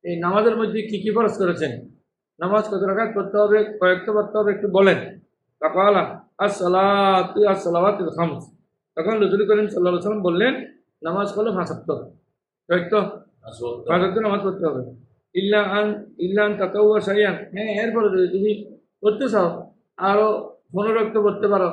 এই নামাজের মধ্যে কি কি ফরজ করেছেন, নামাজ কত রাকাত পড়তে হবে, কয়েকটা পড়তে হবে একটু বলেন। তাকালা আসসালাতু আসসালাওয়াতুল খামস। তখন রাসূল করিম সাল্লাল্লাহু আলাইহি ওয়াসাল্লাম বললেন, নামাজ হলো 5 ওয়াক্ত, কয়েকটা 5 ওয়াক্ত নামাজ পড়তে হবে। ইল্লা আন তাতাওয়া শাইয়ান, হ্যাঁ এরপরে যদি তুমি পড়তে চাও আরো 15 ওয়াক্ত পড়তে পারো,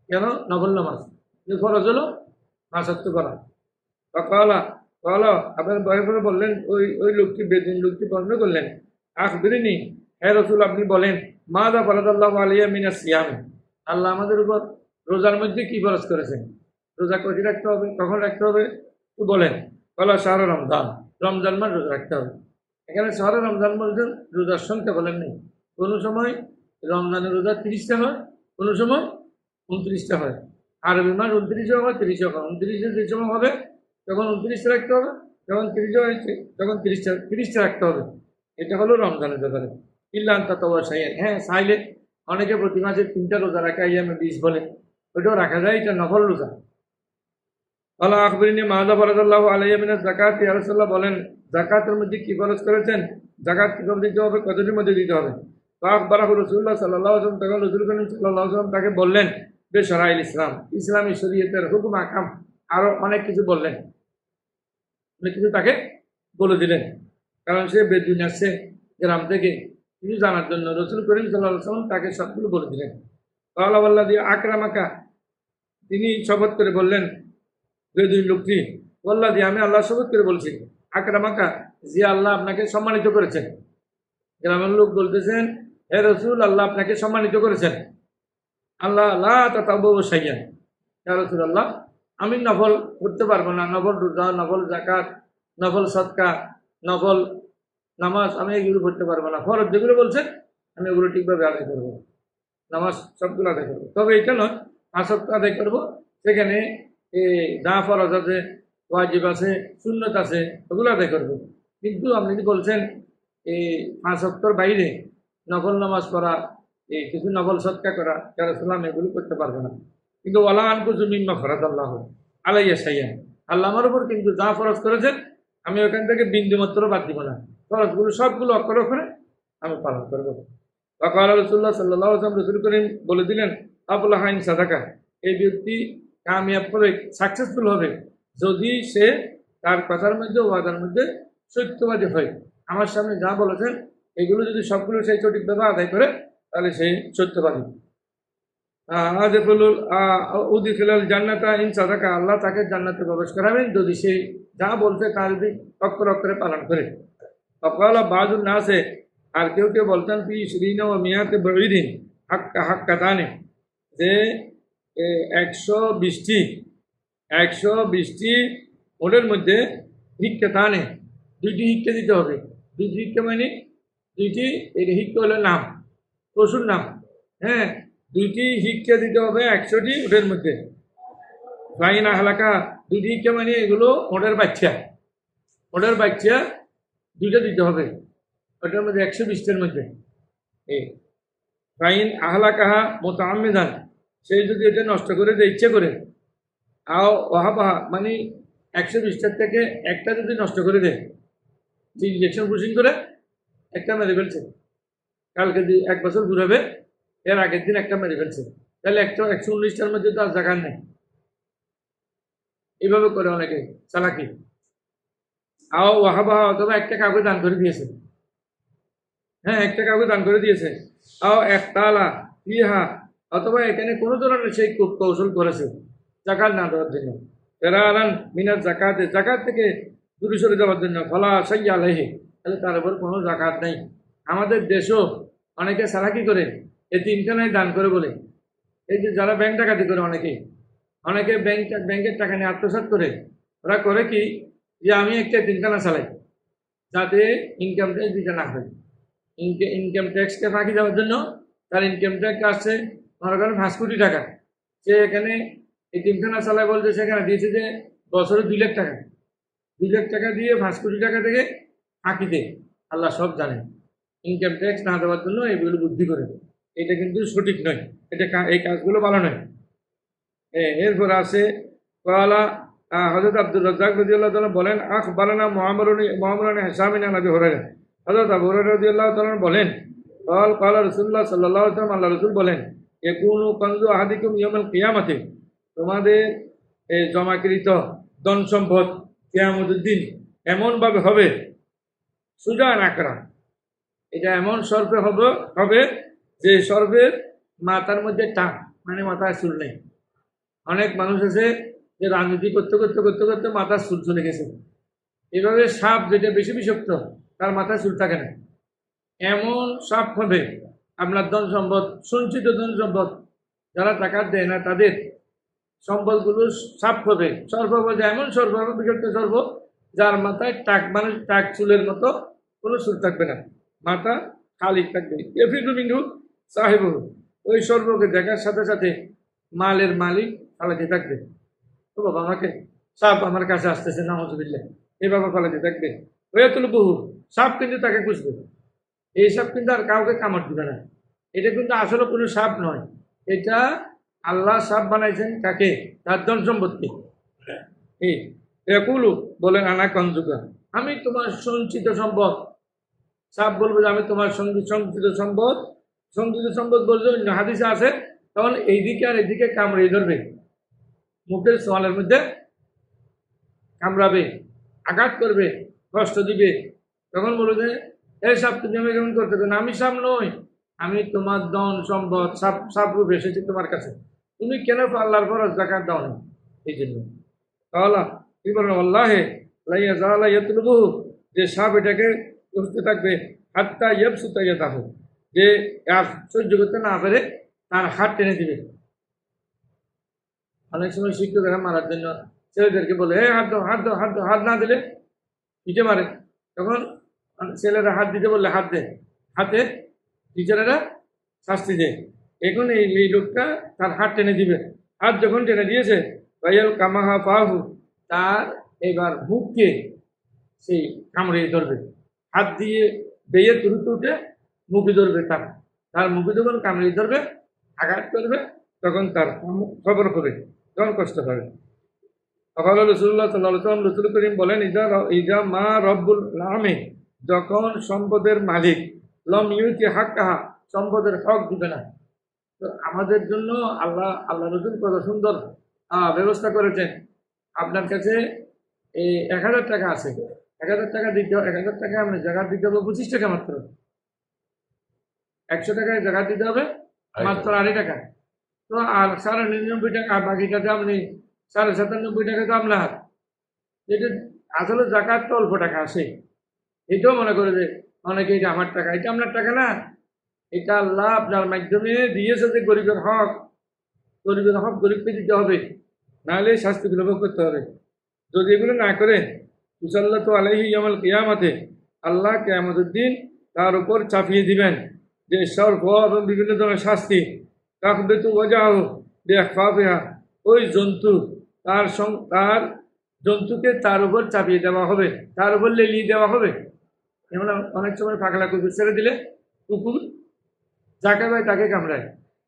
কেন নফল নামাজ, কিন্তু ফরজ হলো 5 ওয়াক্ত করা। কালা কালা আপনার বয়ফ্রেন্ড বললেন, ওই ওই লোকটি বেদিন লোকটি প্রশ্ন করলেন, আখবিরিনি, হে রসুল আপনি বলেন, মা দা ফরাদাল্লাহু আলাইয়া মিনাস সিয়াম, আল্লাহ আমাদের উপর রোজার মধ্যে কি ফরজ করেছেন, রোজা কটি রাখতে হবে, কখন রাখতে হবে একটু বলেন। কলা শাহর রমজান, রমজান মাস রোজা রাখতে হবে। এখানে শাহর রমজান বলছেন, রোজার সংখ্যা বলেন নেই। কোনো সময় রমজানের রোজা 30টা হয়, কোনো সময় 29টা হয়। আরবি মাস 29 হয়, 30 হয়। 29 যে সময় হবে তখন 29টা রাখতে হবে, যখন 30 হয়েছে তখন 30টা রাখতে হবে। এটা হলো রমজানের ব্যাপারে। ইল্লা আন তাতাওয়া শাইয়ান, হ্যাঁ চাইলে অনেকে প্রতি মাসে 3টা রোজা রাখা, আইয়ামে 20 বলে, ওইটাও রাখা যায়, এটা নফল রোজা। আল্লাহ আকবরিনী মাহাদা ফরাদাল্লাহু আলাইহি মিনাজ যাকাত, ইয়া রাসূলুল্লাহ বলেন যাকাতের মধ্যে কি ফরজ করেছেন, যাকাত কিভাবে দিতে হবে, কতটির মধ্যে দিতে হবে। আকবরাহু রাসূলুল্লাহ সাল্লাল্লাহু আলাইহি ওয়াসাল্লাম, তখন রাসূল করিম সাল্লাল্লাহু আলাইহি ওয়াসাল্লাম তাকে বললেন, বেশরাইল ইসলাম, ইসলামী শরীয়তের হুকুম আহকাম, আরো অনেক কিছু বললেন, অনেক কিছু তাকে বলে দিলেন। কারণ সে বেদুইন আসছে গ্রাম থেকে কিছু জানার জন্য, রাসূল করিম সাল্লাল্লাহু আলাইহি ওয়াসাল্লাম তাকে সবগুলো বলে দিলেন। কালা ওয়াল্লাযী আকরামাকা, তিনি শপথ করে বললেন, বেদুইন লোকটি, ওয়াল্লাযী, আমি আল্লাহ শপথ করে বলছি, আকরামাকা, যে আল্লাহ আপনাকে সম্মানিত করেছেন। গ্রামের লোক বলতেছেন, হে রসুল আল্লাহ আপনাকে সম্মানিত করেছেন। আল্লাহ লা তাতাওয়াউ শাইয়ান, ইয়া রাসূলুল্লাহ আমি নফল করতে পারবো না, নফল রোজা, নফল যাকাত, নফল সদকা, নফল নামাজ আমি এগুলো করতে পারবো না। ফরজ যেগুলো বলছেন আমি ওগুলো ঠিকভাবে আদায় করবো, নামাজ সবগুলো আদায় করবো, তবে এটা নয় 5 ওয়াক্ত আদায় করবো। সেখানে যা ফরজ আছে, ওয়াজিব আছে, সুন্নত আছে, ওগুলো আদায় করবো। কিন্তু আপনি যদি বলছেন এই 5 ওয়াক্তর বাইরে নফল নামাজ পড়া, এই কিছু নফল সৎকা করা, যারা সালাম এগুলো করতে পারবে না। কিন্তু ওয়ালা আনকুযু মিম্মা ফারাদাল্লাহু আলাইয়া শাইয়ান, আল্লাহ আমার উপর কিন্তু যা ফরজ করেছেন আমি ওখান থেকে বিন্দু মাত্র বাদ দিব না, ফরজগুলো সবগুলো অক্ষরে অক্ষরে আমি পালন করবো। ওয়াকাল রাসূলুল্লাহ সাল্লাল্লাহু আলাইহি ওয়াসাল্লাম, রাসূল করিম বলে দিলেন, আফলাহা ইন সাদাকা, এই ব্যক্তি কামিয়াব হবে, সাকসেসফুল হবে যদি সে তার কথার মধ্যে, ওয়াদার মধ্যে সত্যবাদী হয়। আমার সামনে যা বলেছেন এগুলো যদি সবগুলো সেই সঠিকভাবে আদায় করে তাহলে সেই সত্যবাদী। উদিখিলাল জান্নাতা ইন সাদাকা, আল্লাহ তাকে জান্নাতে প্রবেশ করাবেন যদি সে যা বলছে তা যদি অক্ষরে অক্ষরে পালন করে। অকাল বাজুন না আছে, আর কেউ কেউ বলতেন ফি শ্রীন ও মিয়াতে বড়িদিন হাক্কা তানে, যে 120টি 120টি ওদের মধ্যে হিক্কা তানে, 2টি হিক্কা দিতে হবে। 2টি হিক্কা মানে 2টি, এর হিক্কা হলো নাম, পশুর নাম। হ্যাঁ, 2টি হিক্কা দিতে হবে 100টি ওদের মধ্যে। ফাইন আহলাকা, 2টি হিক্কা মানে এগুলো ওদের বাচ্চা, ওদের বাচ্চা 2টা দিতে হবে ওটার মধ্যে 120টার মধ্যে। এই ফাইন আহলা কাহা মোতামেদান, সে যদি এটা নষ্ট করে দেয় ইচ্ছে করে, আও ওহাবাহা মানে 120টার থেকে একটা যদি নষ্ট করে দেয়, যে ইঞ্জেকশন পুশিং করে একটা মেরে ফেলছে, কালকে যে 1 বছর ঘুরাবে এর আগের দিন একটা মেরে ফেলছে, তাহলে 119টার মধ্যে তো আর জায়গা নেই। এইভাবে করে অনেকে চালাকি। আও ওয়াহাবাহা, অথবা একটা কাউকে দান করে দিয়েছে, হ্যাঁ একটা কাউকে দান করে দিয়েছে। আও একতালা ইহা, অথবা এখানে কোনো ধরনের সেই কৌশল করেছে জাকাত না দেওয়ার জন্য, ফেরারান মিনার জাকাতে, জাকাত থেকে দূরে সরে যাওয়ার জন্য, ফলা সাইয়া আলাইহি, তাহলে তার উপর কোনো জাকাত নেই। আমাদের দেশও অনেকে সালাকি করে এতিমখানায় দান করে বলে, এই যে যারা ব্যাংক ডাকাতি করে, অনেকে ব্যাংকের টাকা নিয়ে আত্মসাৎ করে, ওরা করে কি, যে আমি একটা এতিমখানা চালাই যাতে ইনকাম ট্যাক্স দিতে না হয়। ইনকাম ট্যাক্সকে ফাঁকি দেওয়ার জন্য তার ইনকাম ট্যাক্স আসছে মনে করেন 5 কোটি টাকা, সে এখানে এতিমখানা চালায় বলতে সেখানে দিয়েছে যে বছরে 2 লাখ টাকা, 2 লাখ টাকা দিয়ে 5 কোটি টাকা থেকে ফাঁকি দেয়। আল্লাহ সব জানে, ইনকাম ট্যাক্স না দেওয়ার জন্য এগুলো বুদ্ধি করে, এটা কিন্তু সঠিক নয়, এটা এই কাজগুলো ভালো নয়। এরপর আছে কলা হযরত আব্দুর রাজ্জাক রাদিয়াল্লাহু তাআলা বলেন আখবারানা মুআমরুন হিসামিন আন আবি হুরায়রা। হযরত আবু হুরায়রা রাদিয়াল্লাহু তাআলা বলেন ক্বালা রাসূলুল্লাহ সাল্লাল্লাহু আলাইহি ওয়াসাল্লাম, আল্লাহ রাসূল বলেন ইয়াকুনু কানজু আহাদিকুম ইয়াউমাল কিয়ামাতি, তোমাদের এই জমাকৃত ধন সম্পদ কিয়ামতের দিন এমন ভাবে হবে সুজান আকরা, এটা এমন সর্পে হবে যে সর্পের মাথার মধ্যে টান, মানে মাথায় চুল নেই। অনেক মানুষ আছে যে রাজনীতি করতে করতে করতে করতে মাথার চুল চলে গেছে। এভাবে সাপ যেটা বেশি বিষাক্ত তার মাথায় চুল থাকে না, এমন সাপ হবে আপনার ধন সম্পদ, সঞ্চিত ধন সম্পদ যারা টাকা দেয় না তাদের সম্পদগুলো সাপ হবে, সর্প হবে, এমন সর্প হবে বিষাক্ত সর্প যার মাথায় টাক, মানে টাক চুলের মতো কোনো চুল থাকবে না, মাথা খালি থাকবে। এফিদু মিনহু সাহেব, ওই সর্বকে দেখার সাথে সাথে মালের মালিক পালাতে থাকবে। ও বাবা, আমাকে সাপ আমার কাছে আসতেছে, নাউজুবিল্লাহ, এইভাবে পালাতে থাকবে। ওয়াতুল বহু, সাপ কিন্তু তাকে খুঁজবে। এই সাপ কিন্তু আর কাউকে কামড় দিবে না। এটা কিন্তু আসলে কোনো সাপ নয়, এটা আল্লাহ সাপ বানাইছেন কাকে? তার ধন সম্পত্তি। এই একুলু বলেন আনা কনজুকা, আমি তোমার সঞ্চিত সম্পদ। সাপ বলবো যে আমি তোমার সঞ্চিত সম্পদ বলছে, অন্য হাদিসে আছে, তখন এইদিকে আর এইদিকে কামড়িয়ে ধরবে, মুখের সোয়ালের মধ্যে কামড়াবে, আঘাত করবে, কষ্ট দিবে। তখন বলবে যে এই সাপ তুমি আমি কেমন করতে পারো? আমি সাপ নই, আমি তোমার ধন সম্পদ সাপ রূপে এসেছি তোমার কাছে, তুমি কেন আল্লাহর ফরজ যাকাত দাও না? এই জন্য তাহলে কি বলেন আল্লাহে লাইয়া জালা ইয়াতলুবুহু, যে সাপ এটাকে করতে থাকবে হাত্তা ইয়াবসুতা ইয়াদাহু, যে আর সহ্য করতে না পারে তার হাত টেনে দিবে। অনেক সময় শিক্ষকেরা মারার জন্য ছেলেদেরকে বলে হে হাত দাও, হাত দাও, হাত দাও, হাত না দিলে পিঠে মারে। তখন ছেলেরা হাত দিতে বললে হাত দেয়, হাতে টিচারেরা শাস্তি দেয়। এখন এই লোকটা তার হাত টেনে দিবে, হাত যখন টেনে দিয়েছে ভাইয়াল কামাহা পাহু, তার এবার মুখকে সেই কামড়িয়ে ধরবে, হাত দিয়ে বেয়ে তুলতে উঠে মুখে ধরবে, তার মুখে যখন কামড়িয়ে ধরবে, আঘাত করবে, তখন তার খবর হবে, তখন কষ্ট হবে। তখন রসুল্লাহ সাল্লাম, রসুল করিম বলেন ইজা মা রব্বুল নামে, যখন সম্পদের মালিক লম ইউতি হাক কাহা, সম্পদের হক দিবে না। তো আমাদের জন্য আল্লাহ রসুল কত সুন্দর ব্যবস্থা করেছেন। আপনার কাছে এই 1000 টাকা আছে, 1000 টাকা দিতে, 1000 টাকা আপনি জাকাত দিতে হবে 25 টাকা মাত্র, 100 টাকায় জাকাত দিতে হবে মাত্র 2.5 টাকা। তো আর 99.5 টাকা, বাকিটাতে আপনি 97.5 টাকা তো আপনার, যেটা আসলে জাকাত তো অল্প টাকা আসে। এটাও মনে করে যে অনেকে এটা আমার টাকা, এটা আপনার টাকা না, এটা আল্লাহ আপনার মাধ্যমে দিয়েছে যে গরিবের হক গরিবকে দিতে হবে, নাহলে শাস্তিগুলো ভোগ করতে হবে। যদি এগুলো না করে মুসাল্লাতু আলাইহি ইয়াউমাল কিয়ামাতে, আল্লাহ কিয়ামতের দিন তার উপর চাপিয়ে দিবেন যে সর্ব এবং বিভিন্ন ধরনের শাস্তি। তাকবিতু ওয়াজাহু বিআখফাফিহা, ওই তার জন্তুকে তার উপর চাপিয়ে দেওয়া হবে, তার উপর লেলিয়ে দেওয়া হবে। যেমন অনেক সময় পাগলা কুকুর ছেড়ে দিলে কুকুর যাকে পায় তাকে কামড়ায়।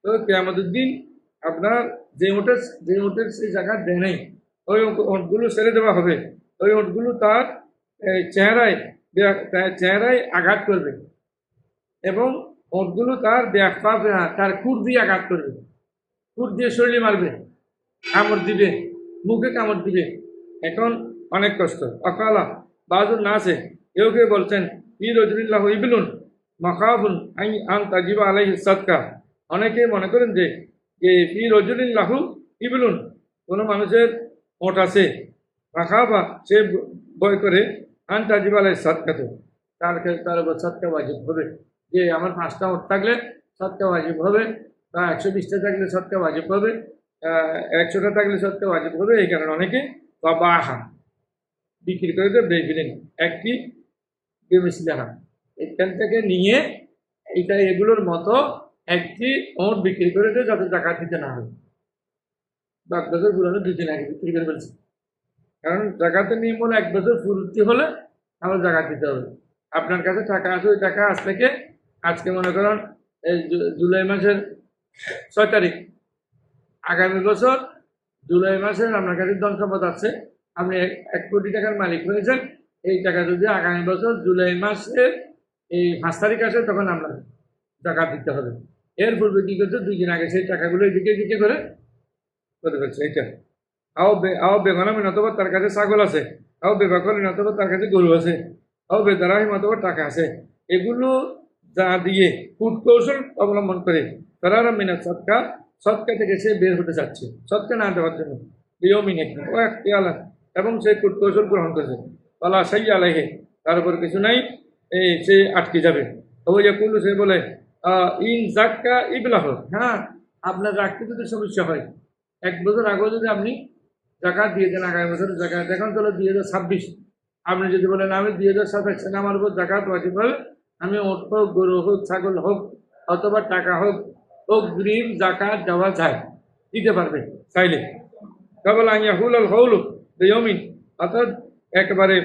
তো কিয়ামতের দিন আপনার যে ওটের সেই জায়গা দেয় নেই, ওই ওটগুলো ছেড়ে দেওয়া হবে। ওই ওটগুলো তার চেহারায় আঘাত করবে এবং ওটগুলো তার তার খুর দিয়ে আঘাত করবে, খুর দিয়ে শরীরে মারবে, কামড় দিবে, মুখে কামড় দিবে। এখন অনেক কষ্ট। অকালা বাজুর না আছে, কেউ বলছেন রজুল্লাহ ইবলুন মাখাফুন আন তাজিবা আলাইহি সাদকা। অনেকে মনে করেন যে ফি রজুলিল্লাহু ইবলুন, কোনো মানুষের ওট আছে, মাখাফা, সে ভয় করে আন তাজিবা আলাইহি সাদকাতে, তার উপর সাদকা ওয়াজিব হবে। যে আমার 5টা ওট থাকলে সাদকা ওয়াজিব হবে, বা 120টা থাকলে সাদকা ওয়াজিব হবে, 100টা থাকলে সাদকা ওয়াজিব হবে। এই কারণে অনেকে বাবা বিক্রি করে দিলেন একটি বেমিসলিহা, এখান থেকে নিয়ে এগুলোর মতো একটি ওট বিক্রি করে দেয় যাতে জাকাত দিতে না হয়। 1 বছর পুরানো 2 দিন আগে বিক্রি করে ফেলছে, কারণ জাকাতের নিয়ম হলো 1 বছর পূর্তি হলে তাহলে জাকাত দিতে হবে। আপনার কাছে টাকা আছে, ওই টাকা আজ থেকে, আজকে মনে করেন এই জুলাই মাসের 6 তারিখ, আগামী বছর জুলাই মাসের আপনার কাছে ধন সম্পদ আছে আপনি 1 কোটি টাকার মালিক হয়েছেন, এই টাকা যদি আগামী বছর জুলাই মাসে এই 5 তারিখ আসে তখন আমরা টাকা দিতে হবে। এর পূর্বে কি করছে, 2 দিন আগে সেই টাকাগুলো এদিকে এদিকে করে করে ফেলছে। এটা আও বেগনামিন, অথবা তার কাছে ছাগল আছে, আও বেবাকলিন, অথবা তার কাছে গরু আছে, আও বেদারাহিম, অথবা টাকা আছে। এগুলো যা দিয়ে কূটকৌশল অবলম্বন করে তারা মিনা সৎকা, সৎকা থেকে সে বের হতে চাচ্ছে সৎকা না দেওয়ার জন্য, বিয়মিনে ও এক পেয়ালা, এবং সে কূটকৌশল গ্রহণ করেছে। পালা সাই আলাহে, তার উপর কিছু নাই, এই সে আটকে যাবে। ওই যে কুল্লু, সে বলে ইন জাক্কা ইবলাহ, হ্যাঁ আপনার রাখতে যদি সমস্যা হয়, 1 বছর আগেও যদি আপনি জাকাত দিয়ে দেন, আগামী বছর জাকাত এখন চলো 2026, আপনি যদি বলেন আমি 2027 সালে আমার উপর জাকাত ওয়াজিব হবে, আমি ওট হোক, গরু হোক, ছাগল হোক, অথবা টাকা হোক, অগ্রিম জাকাত দেওয়া যায়, দিতে পারবে চাইলে। কেবল আইয়াহুল আল হৌল বেয়মিন, অর্থাৎ একেবারে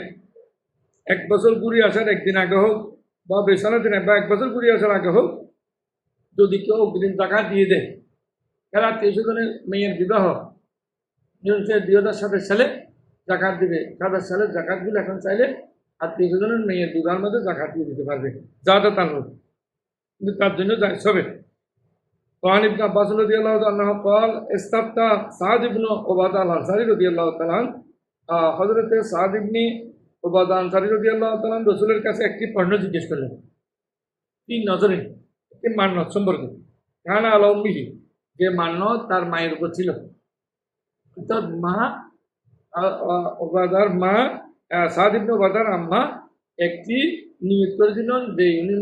1 বছর ঘুরে আসার 1 দিন আগে হোক, বা বেসানা দিন, বা 1 বছর ঘুরে আসার আগে হোক, যদি কেউ অগ্রিম জাকাত দিয়ে দেয়, এরা 23 জনের মেয়ের বিবাহ, সে 2027 সালে জাকাত দিবে, 27 সালের জাকাতগুলো এখন চাইলে আর 23 জনের মেয়ের বিবাহের মধ্যে জাকাত দিয়ে দিতে পারবে, যাটা তার হোক, কিন্তু তার জন্য হবে। وعن ابن عباس رضي الله عنه قال استفتى سعد بن عبادة الأنصاري رضي الله تعالى عنه, হযরত সাদ ইবনে উবাদা আনসারী রাদিয়াল্লাহু তাআলা রাসূলের কাছে একটি প্রশ্ন জিজ্ঞেস করলেন, তিন নজরে একটি মান্নত সম্পর্কে। কানা আলা উম্মিহি, যে মান্নত তার মায়ের উপর ছিল। অর্থাৎ মা, উবাদার মা, সাদ ইবনে উবাদার আম্মা একটি নিয়ত করেছিলেন, যে উনি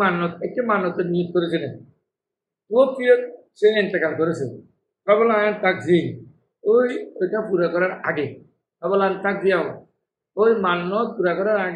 একটি মান্নতের নিয়ত করেছিলেন। ও ফির সে ইন্তেকাল করেছে। কেবল আয়ন তাকজিম, ওইটা পুরো করার আগে, কেবল আয়ন তাকজিয়াও, ওই মান্নত পুরা করার আগে